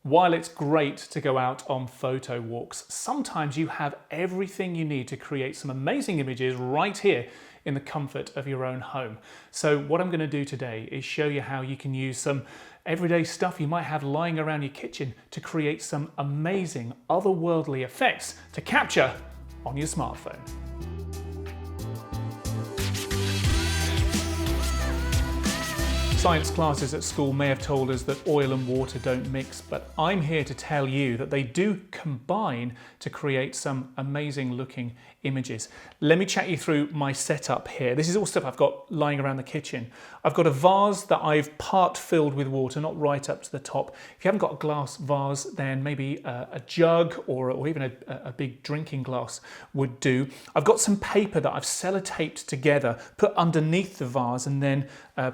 While it's great to go out on photo walks, sometimes you have everything you need to create some amazing images right here in the comfort of your own home. So what I'm going to do today is show you how you can use some everyday stuff you might have lying around your kitchen to create some amazing otherworldly effects to capture on your smartphone. Science classes at school may have told us that oil and water don't mix, but I'm here to tell you that they do combine to create some amazing looking images. Let me chat you through my setup here. This is all stuff I've got lying around the kitchen. I've got a vase that I've part filled with water, not right up to the top. If you haven't got a glass vase, then maybe a jug or even a big drinking glass would do. I've got some paper that I've sellotaped together, put underneath the vase and then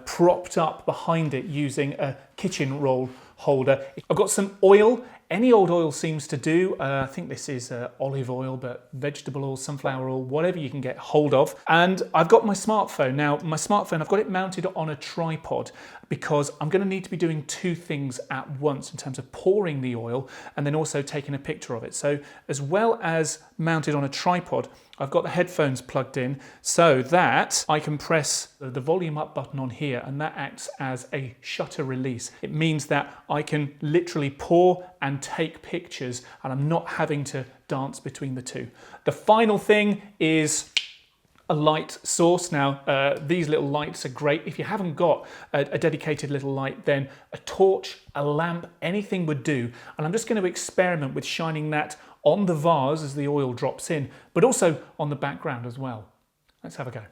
propped up behind it using a kitchen roll holder. I've got some oil. Any old oil seems to do. I think this is olive oil, but vegetable oil, sunflower oil, whatever you can get hold of. And I've got my smartphone. Now, my smartphone, I've got it mounted on a tripod because I'm going to need to be doing two things at once in terms of pouring the oil and then also taking a picture of it. So as well as mounted on a tripod, I've got the headphones plugged in so that I can press the volume up button on here and that acts as a shutter release. It means that I can literally pour and take pictures and I'm not having to dance between the two. The final thing is a light source. Now, these little lights are great. If you haven't got a dedicated little light, then a torch, a lamp, anything would do. And I'm just going to experiment with shining that on the vase as the oil drops in, but also on the background as well. Let's have a go.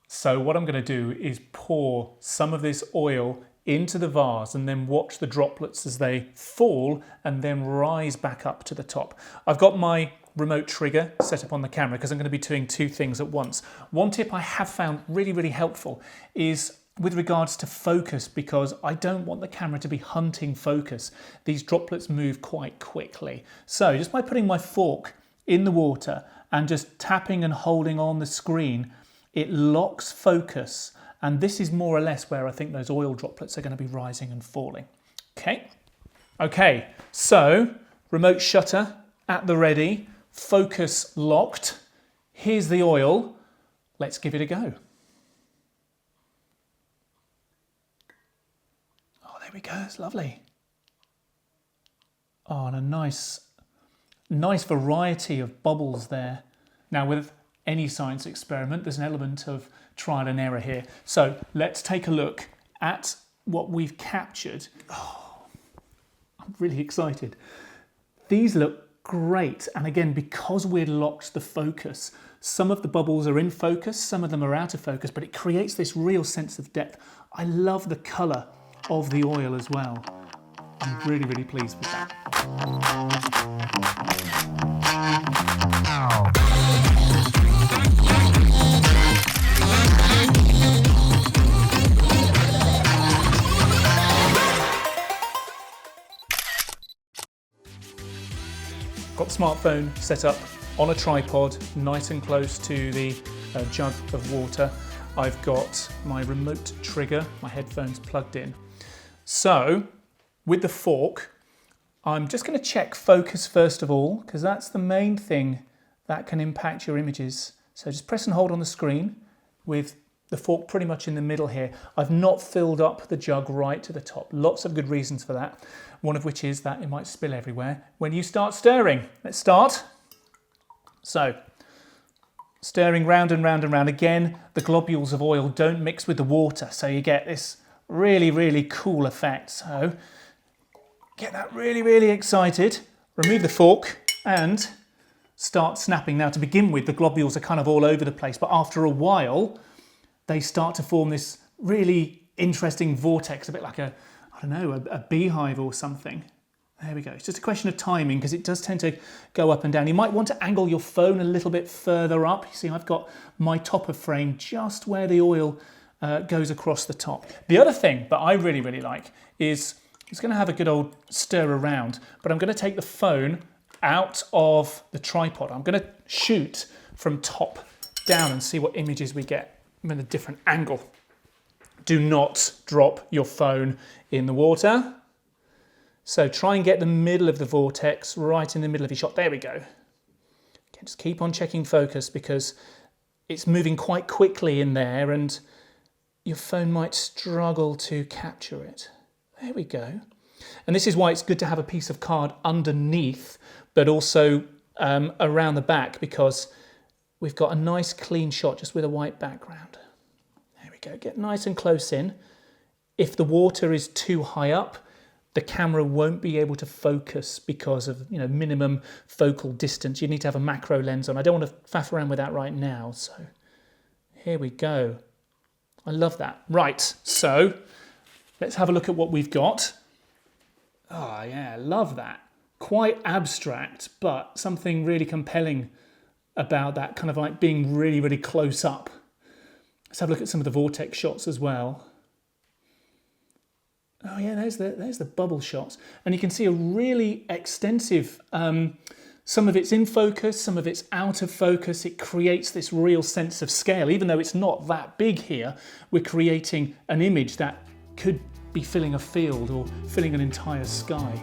So what I'm going to do is pour some of this oil into the vase and then watch the droplets as they fall and then rise back up to the top. I've got my remote trigger set up on the camera because I'm going to be doing two things at once. One tip I have found really helpful is with regards to focus, because I don't want the camera to be hunting focus. These droplets move quite quickly. So just by putting my fork in the water and just tapping and holding on the screen, it locks focus. And this is more or less where I think those oil droplets are going to be rising and falling. Okay, so remote shutter at the ready, focus locked. Here's the oil. Let's give it a go. Oh, there we go. It's lovely. Oh, and a nice variety of bubbles there. Now, with any science experiment, there's an element of trial and error here. So let's take a look at what we've captured. Oh, I'm really excited. These look great. And again, because we'd locked the focus, some of the bubbles are in focus, some of them are out of focus, but it creates this real sense of depth. I love the colour of the oil as well. I'm really pleased with that. Got the smartphone set up on a tripod, nice and close to the jug of water. I've got my remote trigger, my headphones plugged in. So with the fork, I'm just going to check focus first of all, because that's the main thing that can impact your images. So just press and hold on the screen with the fork pretty much in the middle here. I've not filled up the jug right to the top. Lots of good reasons for that. One of which is that it might spill everywhere when you start stirring. Let's start. So, stirring round and round and round. Again, the globules of oil don't mix with the water, so you get this really cool effect. So, get that really excited. Remove the fork and start snapping. Now, to begin with, the globules are kind of all over the place, but after a while, they start to form this really interesting vortex, a bit like a beehive or something. There we go. It's just a question of timing because it does tend to go up and down. You might want to angle your phone a little bit further up. You see, I've got my topper frame just where the oil goes across the top. The other thing that I really like is it's going to have a good old stir around, but I'm going to take the phone out of the tripod. I'm going to shoot from top down and see what images we get in a different angle. Do not drop your phone in the water. So try and get the middle of the vortex right in the middle of your shot. There we go. Okay, just keep on checking focus because it's moving quite quickly in there and your phone might struggle to capture it. There we go. And this is why it's good to have a piece of card underneath, but also around the back, because we've got a nice clean shot just with a white background. There we go, get nice and close in. If the water is too high up, the camera won't be able to focus because of minimum focal distance. You need to have a macro lens on. I don't want to faff around with that right now. So here we go. I love that. Right, so let's have a look at what we've got. Oh yeah, love that. Quite abstract, but something really compelling about that, kind of like being really, really close up. Let's have a look at some of the vortex shots as well. Oh yeah, there's the bubble shots. And you can see a really extensive, some of it's in focus, some of it's out of focus. It creates this real sense of scale. Even though it's not that big here, we're creating an image that could be filling a field or filling an entire sky.